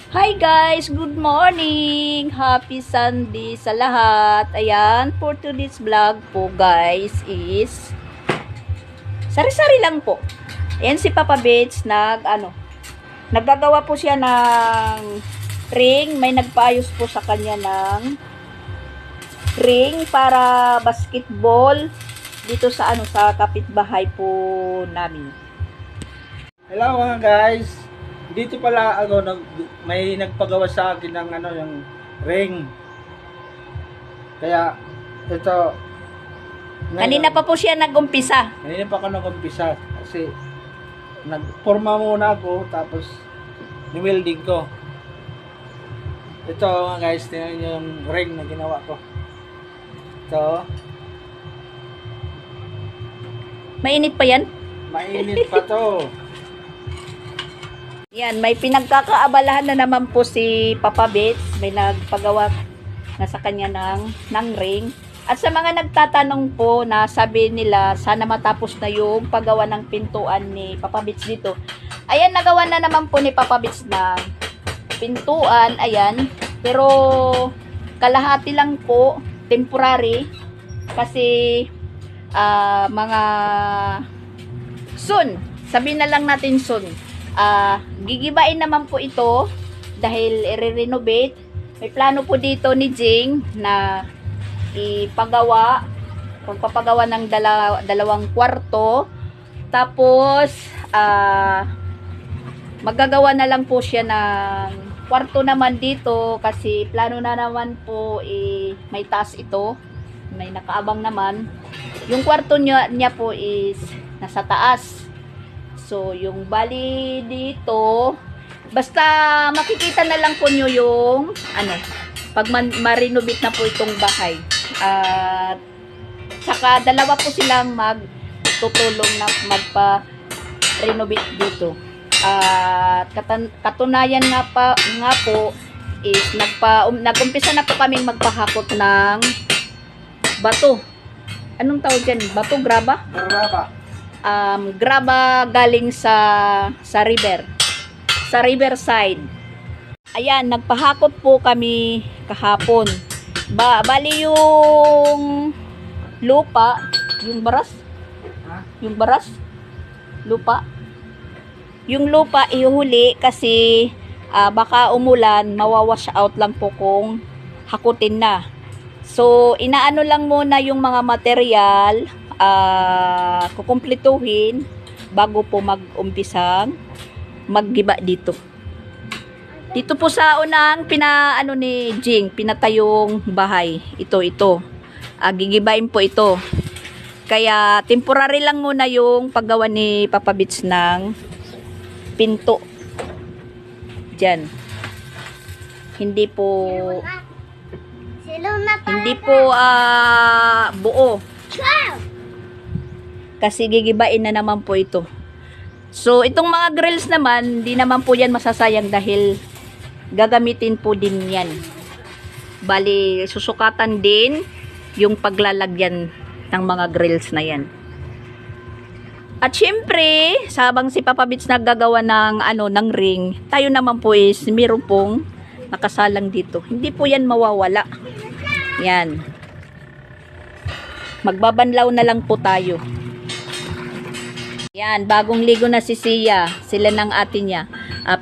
Hi guys! Good morning! Happy Sunday sa lahat! Ayan, for today's vlog po guys is sari-sari lang po. Ayan si Papa Beach naggagawa po siya ng ring. May nagpaayos po sa kanya ng ring para basketball dito sa sa kapitbahay po namin. Hello mga guys. Dito pala may nagpagawa sa akin ng yung ring. Kaya ito Kanina pa po siya nag-umpisa. Kanina pa ako nag-umpisa kasi nagporma muna ako tapos ni-welding ko. Ito mga guys, tingnan niyo yung ring na ginawa ko. Ito. Mainit pa yan? Mainit pa to. Yan, may pinagkakaabalahan na naman po si Papa Beats. May nagpagawa na sa kanya ng ring. At sa mga nagtatanong po na sabi nila sana matapos na yung paggawa ng pintuan ni Papa Beats dito. Ayan, nagawa na naman po ni Papa Beats na pintuan. Ayan. Pero kalahati lang po, temporary. Kasi mga soon. Sabihin na lang natin soon. Gigibain naman po ito dahil i-renovate. May plano po dito ni Jing na pagpapagawa ng dalawang kwarto. Tapos magagawa na lang po siya ng kwarto naman dito kasi plano na naman po may taas ito. May nakaabang naman. Yung kwarto niya po is nasa taas. So, yung bali dito, basta makikita na lang po nyo yung, pag ma-renovate na po itong bahay. At, saka dalawa po silang magtutulong na magpa-renovate dito. At, katunayan nga po, is nag-umpisa na po kaming magpahakot ng bato. Anong tawag dyan? Bato, graba? Graba galing sa river. Sa riverside. Ayan, nagpahakot po kami kahapon. Bali yung lupa, yung baras. Yung baras? Lupa. Yung lupa ihuli kasi baka umulan, mawawash out lang po kung hakutin na. So, inaano lang muna yung mga material kukumpletuhin bago po mag-umpisang maggiba dito. Dito po sa unang ni Jing, pinatayong bahay. Ito. Gigibain po ito. Kaya temporary lang muna yung paggawa ni Papa Beats ng pinto. Diyan. Hindi po buo. Kasi gigibain na naman po ito. So, itong mga grills naman, hindi naman po yan masasayang dahil gagamitin po din yan. Bali, susukatan din yung paglalagyan ng mga grills na yan. At syempre, sabang si Papa Beats naggagawa ng ring, tayo naman po is meron pong nakasalang dito. Hindi po yan mawawala. Yan. Magbabanlaw na lang po tayo. Yan, bagong ligo na si Sia. Sila ng ate niya.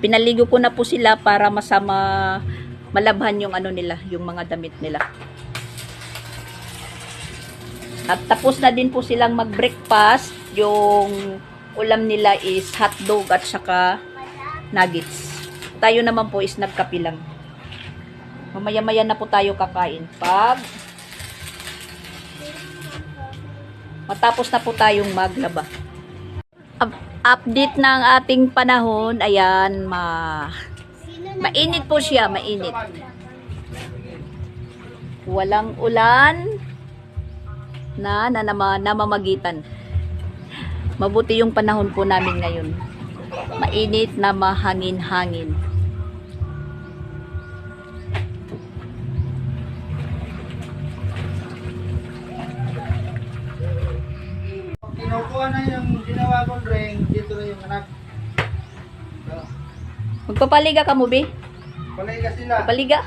Pinaligo ko na po sila para malabhan yung nila, yung mga damit nila. At tapos na din po silang mag-breakfast. Yung ulam nila is hotdog at saka nuggets. Tayo naman po is nagkape lang. Mamaya-maya na po tayo kakain. Pag matapos na po tayong maglaba. Update ng ating panahon, ayan, mainit po siya, mainit. Walang ulan na namamagitan. Mabuti yung panahon po namin ngayon. Mainit na mahangin-hangin. Kinukuha na yung ginawa kong ring, dito na yung anak. Magpapaliga ka mo, Bi? Paliga sila. Paliga.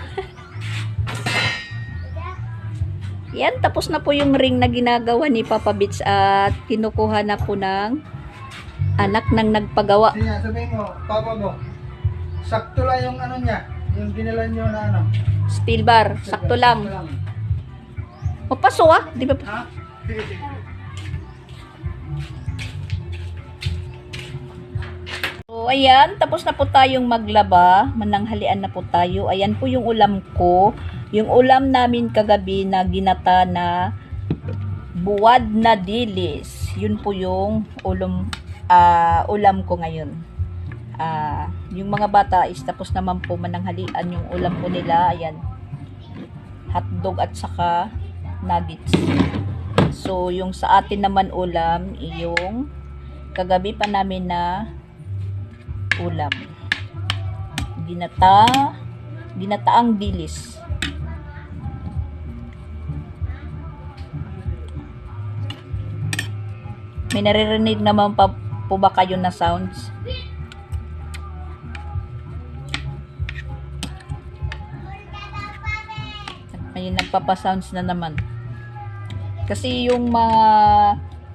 Yan, tapos na po yung ring na ginagawa ni Papa Bits at kinukuha na po ng anak ng nagpagawa. Sige, sabihin mo, papa mo, sakto lang yung ano niya, yung dinala nyo na ano. Steel bar, sakto lang. Papaso ah, di ba? Ha? Sige, sige. So, ayan, tapos na po tayong maglaba. Mananghalian na po tayo. Ayan po yung ulam ko. Yung ulam namin kagabi na ginata na buwad na dilis. Yun po yung ulam ko ngayon. Yung mga bata is tapos naman po mananghalian yung ulam po nila. Ayan. Hotdog at saka nuggets. So, yung sa atin naman ulam, yung kagabi pa namin na ulam. Ginataang dilis. May naririnig naman pa po ba kayo na sounds? May nagpapa-sounds na naman. Kasi yung mga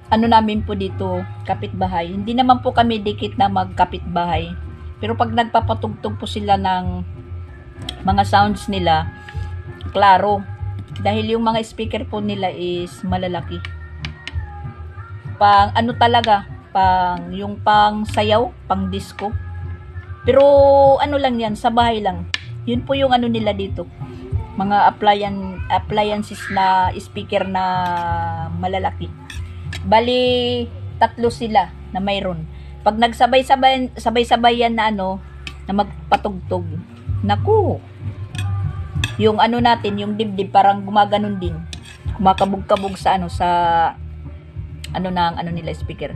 ano namin po dito, kapitbahay. Hindi naman po kami dikit na magkapitbahay. Pero pag nagpapatugtog po sila ng mga sounds nila, klaro. Dahil yung mga speaker po nila is malalaki. Pang ano talaga, yung pang sayaw, pang disco. Pero ano lang yan, sa bahay lang. Yun po yung ano nila dito. Mga appliances na speaker na malalaki. Bali, 3 sila na mayroon. Pag nagsabay-sabay yan na ano, na magpatugtog. Naku! Yung ano natin, yung dibdib parang gumaganon din. Kumakabog-kabog sa ano, sa ano ng ano nila speaker.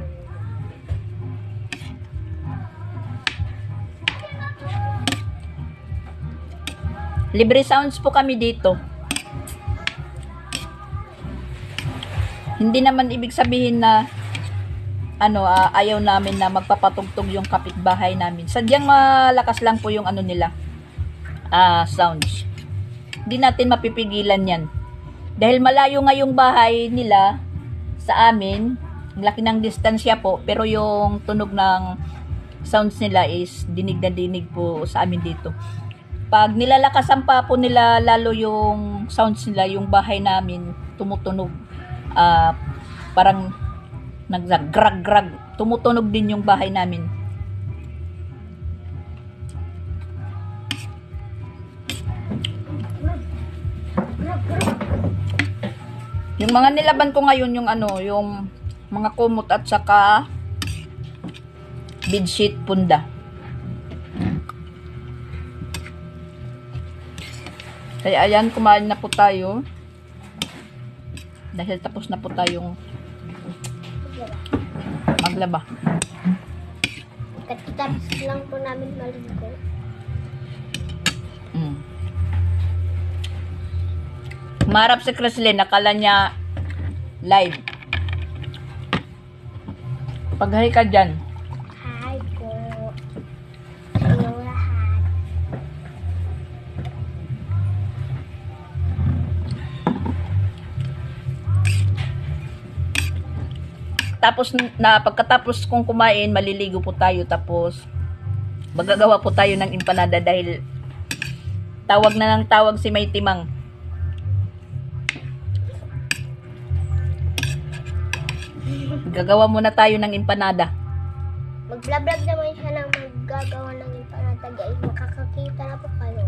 Libre sounds po kami dito. Hindi naman ibig sabihin na ano, ayaw namin na magpapatugtog yung kapitbahay namin. Sadyang malakas lang po yung ano nila, sounds. Hindi natin mapipigilan yan. Dahil malayo nga yung bahay nila sa amin, laki ng distansya po, pero yung tunog ng sounds nila is dinig na dinig po sa amin dito. Pag nilalakasan pa po nila lalo yung sounds nila, yung bahay namin tumutunog. Parang naggrag-grag. Tumutunog din yung bahay namin. Yung mga nilaban ko ngayon, yung ano, yung mga kumot at saka bedsheet punda. Kaya ayan, kumain na po tayo. Dahil tapos na po tayong maglaba. Tapos lang po namin maligo. Marap si Cresley, nakala niya live. Paghay ka dyan. Hi po. Sa inyong lahat. Tapos na pagkatapos kong kumain, maliligo po tayo, tapos magagawa po tayo ng empanada dahil tawag na ng tawag si May Timang. Gagawa muna tayo ng empanada. Mag-vlog naman siya ng maggagawa ng empanada, guys. Makakakita na po kayo.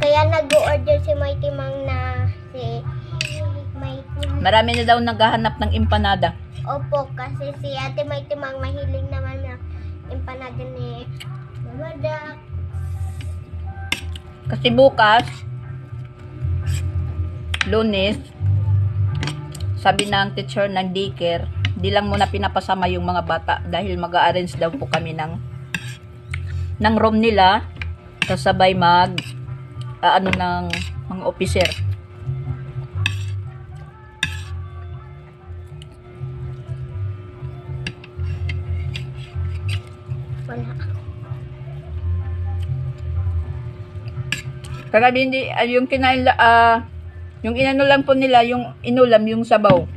Kaya nag-order si Mighty Mang na si Mighty Mang. Marami na daw naghahanap ng empanada. Opo, kasi si Ate Mighty Mang mahiling naman na empanada ni Mama Dax. Kasi bukas, Lunes, sabi ng teacher ng daycare, di lang muna pinapasama yung mga bata dahil mag-a-arrange daw po kami ng room nila kasabay ano ng mga officer. Wala. Kagabi hindi, yung kinain, yung inano lang po nila, yung inulam, yung sabaw.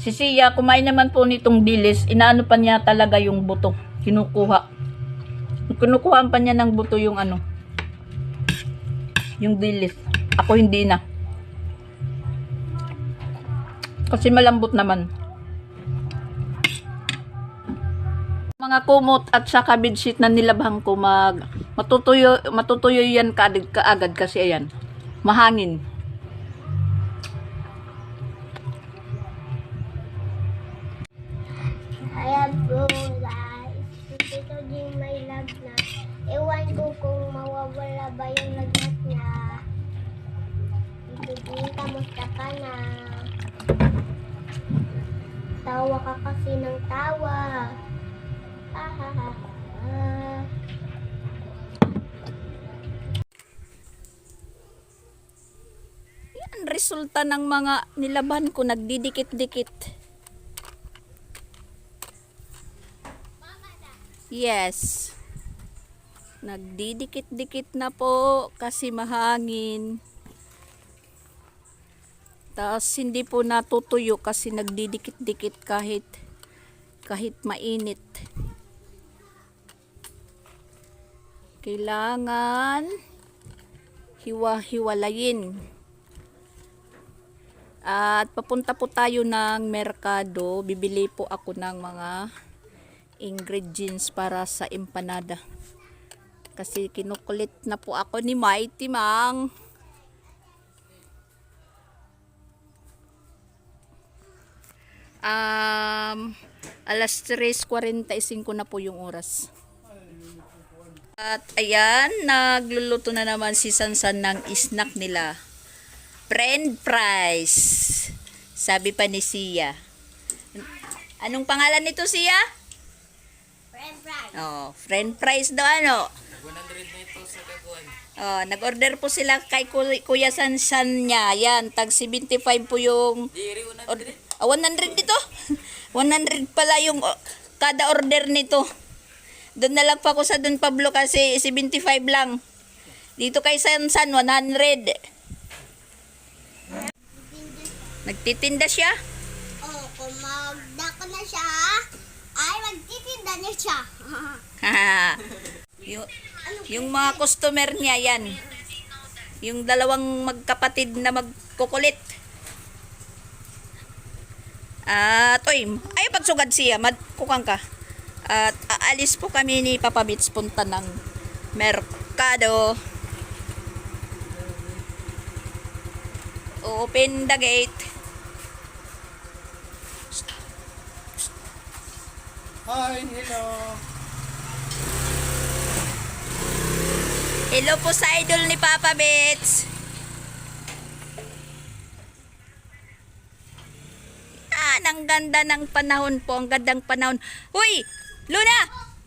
Si Sia, kumain naman po nitong dilis, inaano pa niya talaga yung buto. Kinukuha. Kinukuhaan pa niya ng buto yung ano, yung dilis. Ako hindi na. Kasi malambot naman. Mga kumot at saka bedsheet na nilabhan ko matutuyo yan kaagad kasi ayan, mahangin. Ayan po guys. Dito din may lagnat. Ewan ko kung mawawala ba yung lagnat niya. Dito din, kamusta ka na? Tawa ka kasi ng tawa. Yan, resulta ng mga nilaban ko, nagdidikit-dikit. Yes. Nagdidikit-dikit na po kasi mahangin. Tapos hindi po natutuyo kasi nagdidikit-dikit kahit mainit. Kailangan hiwa-hiwalayin. At papunta po tayo ng merkado. Bibili po ako ng mga ingredients para sa empanada. Kasi kinukulit na po ako ni Mighty Mang. Alas 3:45 na po yung oras. At ayan, nagluluto na naman si Sansan ng snack nila. French fries. Sabi pa ni Sia. Anong pangalan nito, Sia? French fries. Oh, French fries daw ano? 100 na ito sa Gaguan. Oh, nag-order po sila kay Kuya Sansan niya. Yan, tag 75 po yung 100 dito. 100 pala yung kada order nito. Doon na lang pa ako sa Don Pablo kasi 75 lang. Dito kay Sansan 100. Nagtitinda siya? Oh, kung magdako na siya, ay magtitinda niya siya. yung mga customer niya yan. Yung dalawang magkapatid na magkukulit. At oy, ay pagsugad siya, magkukang ka. At aalis po kami ni Papa Bits punta ng merkado. Open the gate. Hi, hello. Hello po sa idol ni Papa Bits. Ang ganda ng panahon po. Ang gandang panahon. Uy! Luna!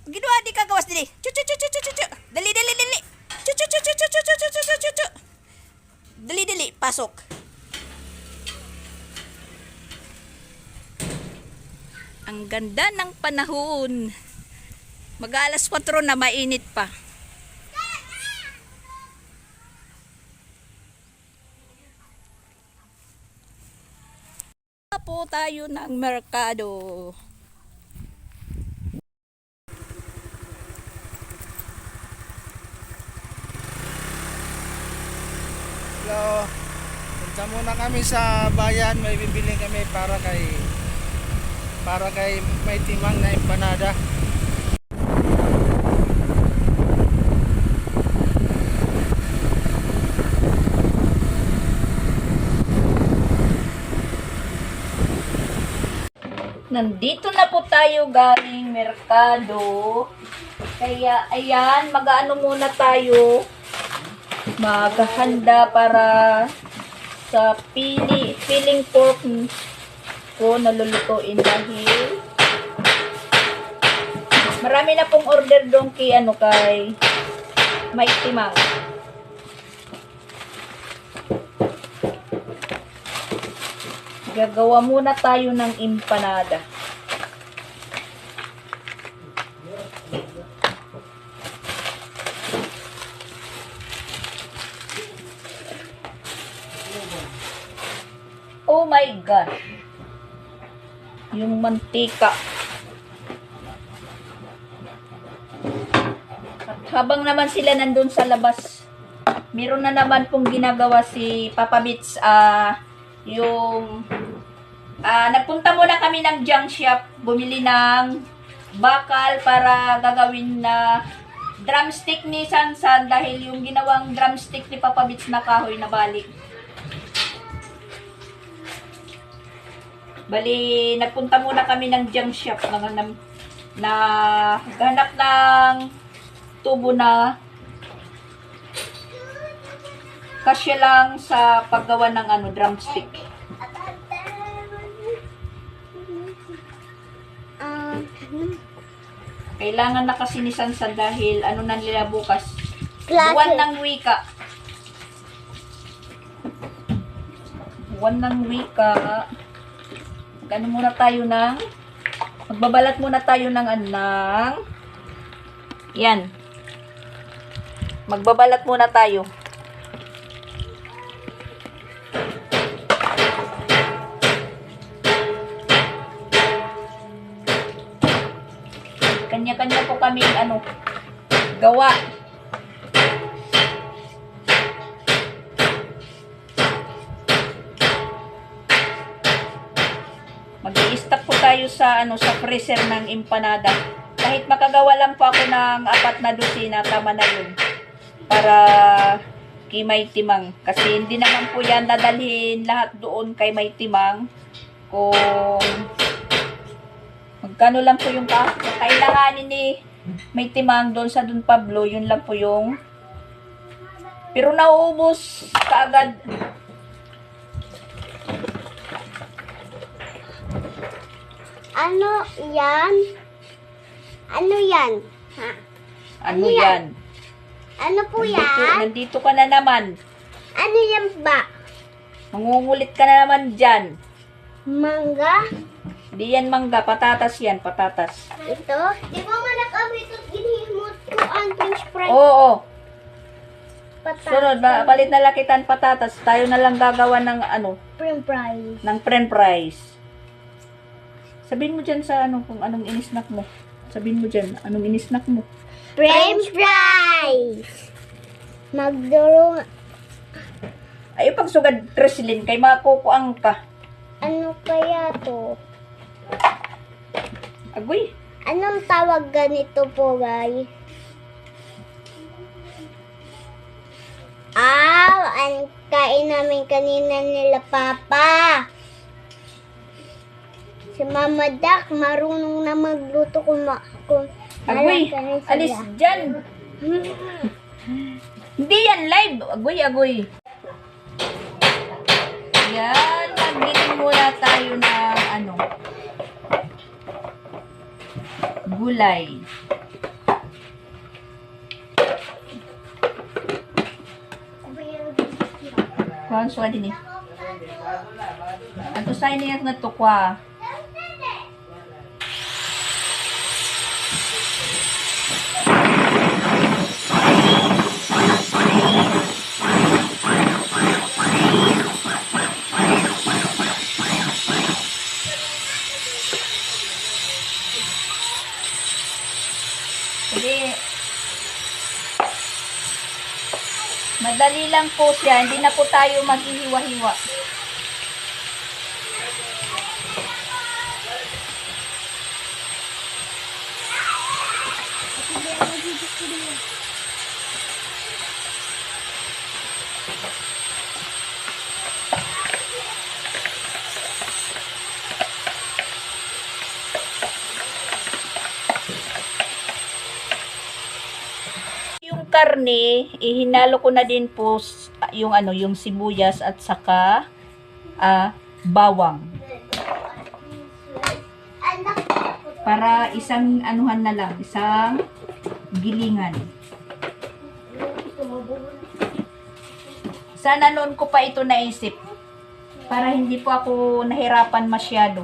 Ginawa di ka gawas dili. Chu chu chu chu chu chu. Dali dali dali. Chu chu chu chu chu chu chu chu chu chu. Dali dali, pasok. Ang ganda ng panahon. Mag-alas 4 na mainit pa. Po tayo ng merkado. Hello. Punta muna kami sa bayan, may bibili kami para kay Mighty Mang na empanada. Nandito na po tayo galing merkado. Kaya ayan, mag-ano muna tayo. Maghahanda para sa piling pork ko na lulutuin dahil marami na pong order doon kay Mighty Mang. Gagawa muna tayo ng empanada. my gosh. Yung mantika. At habang naman sila nandun sa labas, meron na naman pong ginagawa si Papa Bits. Nagpunta muna kami ng junk shop, bumili ng bakal para gagawin na drumstick ni Sansan dahil yung ginawang drumstick ni Papa Bits na kahoy na balik. Bali, nagpunta muna kami ng junk shop na ganap ng tubo na kasya lang sa paggawa ng drumstick. Kailangan na kasi ni Sansan dahil na nila bukas. Buwan ng wika. Buwan ng wika. Magbabalat muna tayo ng yan. Magbabalat muna tayo. Kanya-kanya po kami gawa. Mag-i-stop po tayo sa freezer ng empanada. Kahit makagawa lang po ako ng 4 na dosina, tama na yun. Para kay May Timang. Kasi hindi naman po yan dadalhin lahat doon kay May Timang. Kung magkano lang po yung kailanganin ni May Timang doon sa Don Pablo, yun lang po yung pero nauubos kaagad. Ano yan? Ano yan? Ha? Ano yan? Ano po yan? Nandito ka na naman. Ano yan ba? Mangungulit ka na naman dyan. Mangga? Di yan mangga, patatas yan, patatas. Ito? Di ba manak kami ito ginhimot ko ang french fries? Oo. Patatas. Sunod, balit na lakitan patatas. Tayo na lang gagawa ng French fries. ng french fries. Sabihin mo dyan sa kung anong inisnack mo. Sabihin mo dyan, anong inisnack mo. French fries! Magduro. Ay, pagsugad, Treslin, kay makukuang ka. Ano kaya to? Agoy. Anong tawag ganito po, guys? Ang kain namin kanina nila Papa. Si Mama Dak, marunong na magluto kung Agoy, alam ka na alis sila. dyan. Hindi yan live. Agoy, agoy. Yan, magdilim muna tayo ng gulay. Kuhan suwa din eh. Ato sa iniyat na tukwa. Jadi, madali lang po siya. Hindi na po tayo maghihiwa-hiwa. Yung karne, ihinalo ko na din po yung sibuyas at saka bawang. Para isang anuhan na lang, isang gilingan. Sana noon ko pa ito naisip para hindi po ako nahirapan masyado.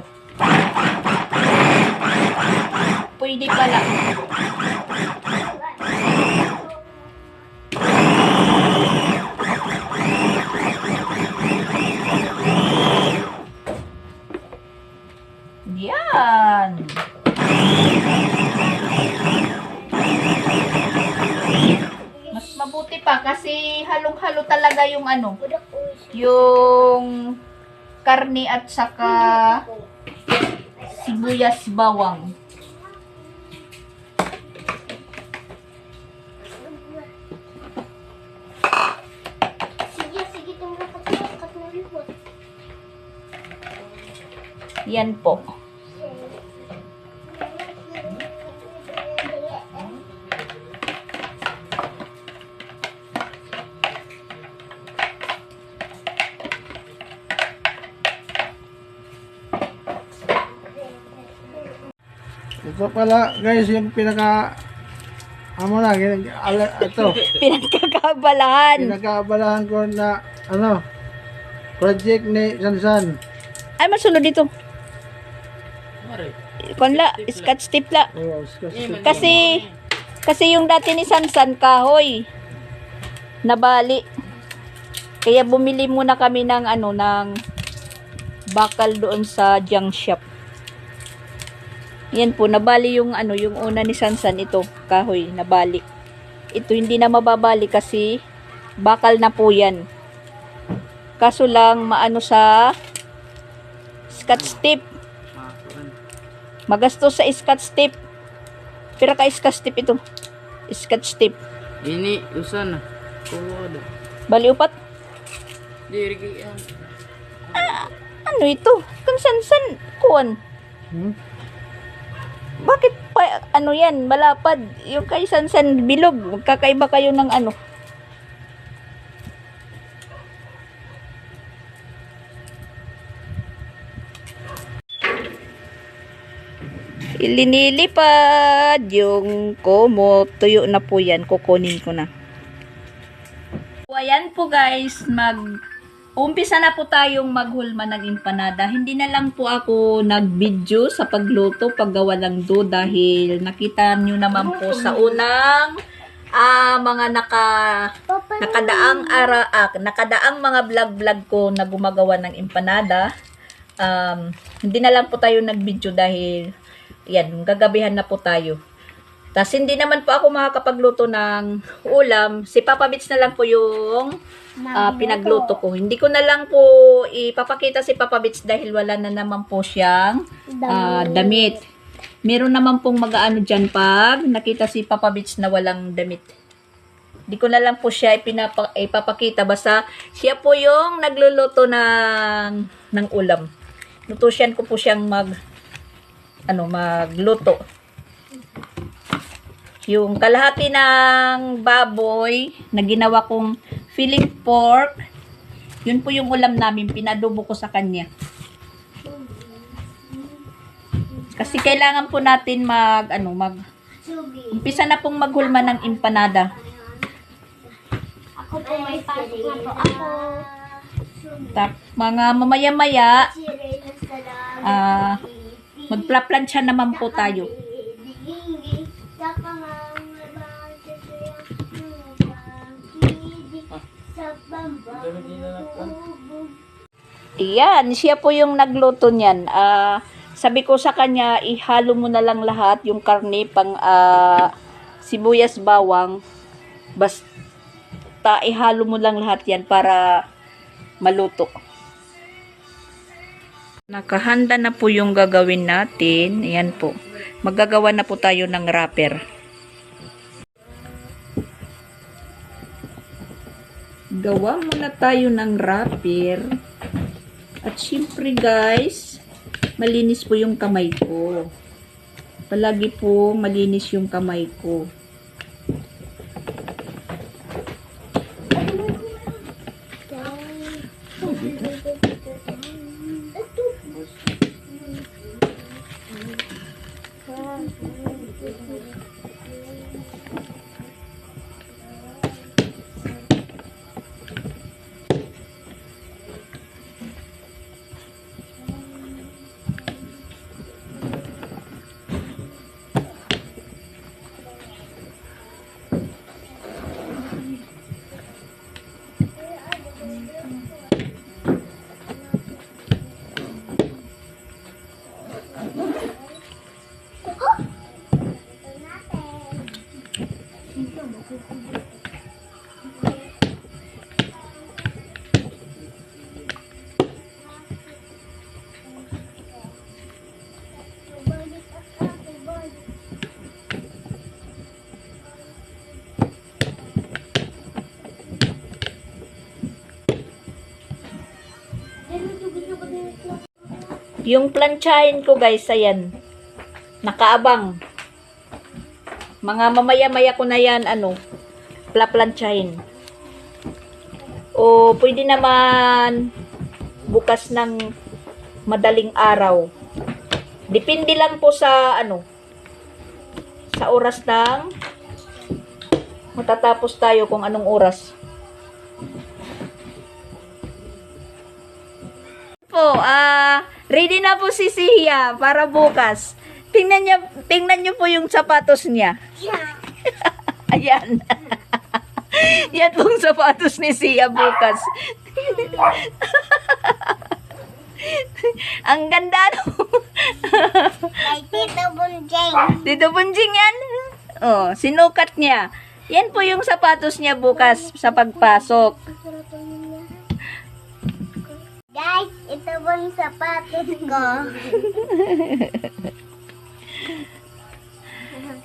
Pwede pala. mabuti pa kasi halong-halo talaga yung ano, Budak ko. yung karne at saka sibuyas bawang. Sige, sige, tumula ka sa kat na lipot. Yan po. Ito pala guys yung pinaka ito Pinagkakabalahan. pinakaabalahan ko na ano project ni Sansan. Ay, masunod dito. Kunla, scotch tape la. Oh, Kasi yung dati ni Sansan kahoy nabali. Kaya bumili muna kami ng ano ng bakal doon sa junk shop. Yan po, nabali yung ano, yung una ni Sansan ito, kahoy, nabali. Ito hindi na mababali kasi bakal na po yan. Kaso lang maano sa scotch tape. Magastos sa scotch tape. Pero ka scotch tape ito. Scotch tape. Ini usan na. Kuwad. Bali upat. Diri kay Ano ito? Kung Sansan kuwan. Bakit pa, ano yan, malapad? Yung kay Sansan bilog. Magkakaiba kayo ng ano. Ilinilipad yung komot. Tuyo na po yan. Kukunin ko na. So, ayan po guys. Umpisa na po tayong maghulma ng empanada. Hindi na lang po ako nag-video sa pagluto, paggawa ng dough dahil nakita nyo naman po sa unang mga nakadaang mga vlog ko na gumagawa ng empanada. Hindi na lang po tayo nag-video dahil yan, gagabihan na po tayo. Tas hindi naman po ako makakapagluto ng ulam. Si Papa Bits na lang po yung pinagluto ko. Hindi ko na lang po ipapakita si Papa Bits dahil wala na naman po siyang damit. Meron naman pong mag-aano dyan pag nakita si Papa Bits na walang damit. Hindi ko na lang po siya ipapakita. Basta siya po yung nagluluto ng ulam. Nutusyan ko po siyang magluto. Yung kalahati ng baboy na ginawa kong filling pork, yun po yung ulam namin, pinadubo ko sa kanya. Kasi kailangan po natin umpisa na pong maghulma ng empanada. Ako po may pasok na po ako. Mga mamaya-maya, magplaplansya naman po tayo. Iyan, siya po yung nagluto niyan. Sabi ko sa kanya, ihalo mo na lang lahat, yung karne, sibuyas, bawang. Basta ihalo mo lang lahat yan para maluto. Nakahanda na po yung gagawin natin. Ayan po. Magagawa na po tayo ng wrapper. Gawa muna tayo ng wrapper. At syempre guys, malinis po yung kamay ko. Palagi po malinis yung kamay ko. Yung planchahin ko guys, ayan. Nakaabang. Mga mamaya-maya ko na yan, plaplansyahin. O pwede naman bukas ng madaling araw. Depende lang po sa sa oras ng matatapos tayo kung anong oras. Ready na po si Sia para bukas. Tingnan niyo po yung sapatos niya. Ayan. Yan pong sapatos ni Sia bukas. Ang ganda Kay Tito Bunjing. Tito Bunjing yan. Oh, sinukat niya. Yan po yung sapatos niya bukas sa pagpasok. Guys, ito po yung sapatos ko.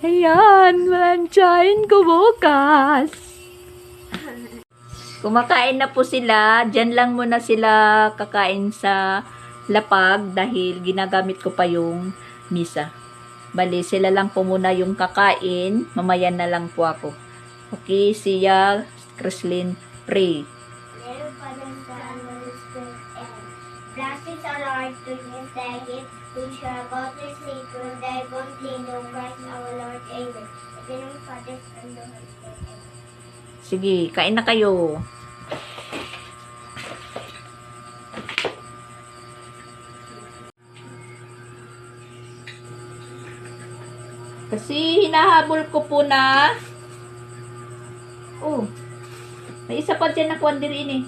Ayan, malansyahin ko bukas. Kumakain na po sila. Diyan lang muna sila kakain sa lapag dahil ginagamit ko pa yung misa. Bali, sila lang po muna yung kakain. Mamaya na lang po ako. Okay, Sia, Chrislyn, pray. Little Father, Son, Holy Spirit, Amen. Blessings are Lord to you, thy gift, we shall go to sleep with thy born kingdom, Christ our Lord, Amen. In the name of the Father, Son, and the Holy Spirit, Amen. Sige, kain na kayo. Kasi hinahabol ko po na may isa pa dyan na kwandirin eh.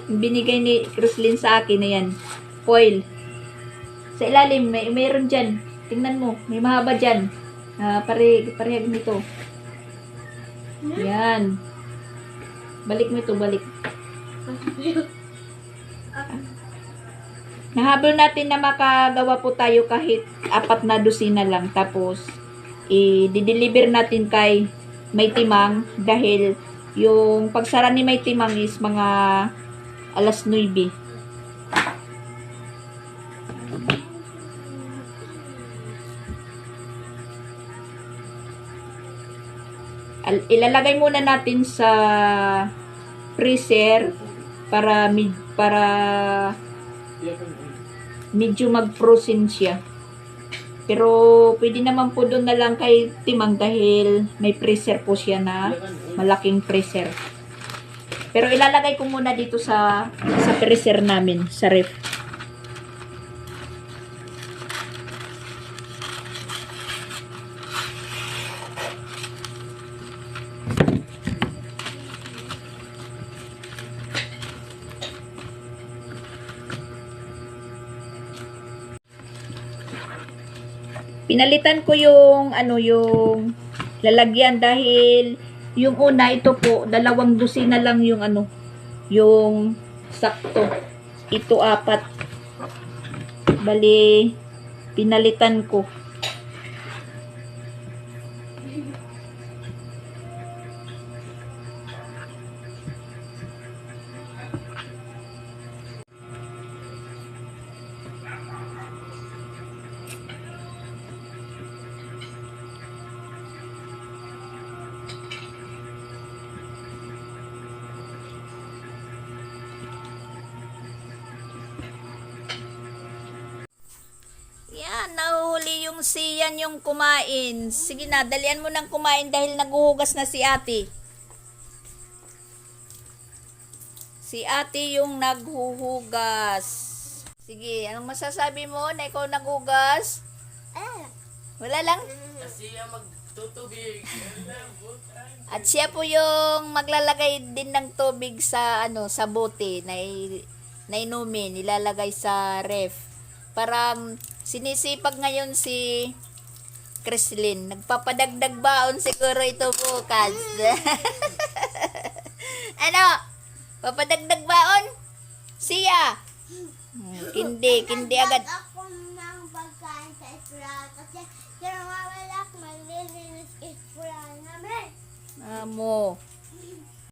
Binigay ni Chrislyn sa akin na yan. Foil. Sa ilalim, mayroon dyan. Tingnan mo, may mahaba dyan. Parehag nito. Yan. Balik mo ito, balik. Nahabol natin na makagawa po tayo kahit 4 na dosina lang. Tapos, i-deliver natin kay May Timang dahil yung pagsara ni May Timang is mga 9:00. Ilalagay muna natin sa freezer para medyo mag-frozen siya. Pero pwede naman po doon na lang kay Timang dahil may freezer po siya na malaking freezer. Pero ilalagay ko muna dito sa freezer namin, sa ref. Pinalitan ko yung yung lalagyan dahil yung una ito po 2 dosina lang yung yung sakto. Ito 4. Bali pinalitan ko. Yan, nahuli yung Sian yung kumain. Sige na, dalian mo ng kumain dahil naghuhugas na si ate. Si ate yung naghuhugas. Sige, anong masasabi mo na ikaw naghugas? Wala lang? Siya magtutubig. At siya po yung maglalagay din ng tubig sa sa bote na inumin, ilalagay sa ref. Parang sinisipag ngayon si Chrislyn. Nagpapadagdag baon siguro ito bukas. Ano? Papadagdag baon? Siya. Kindi agad. Ako ng pagkain sa eskwela kasi sinawawala ko maglilinis eskwela namin. Amo.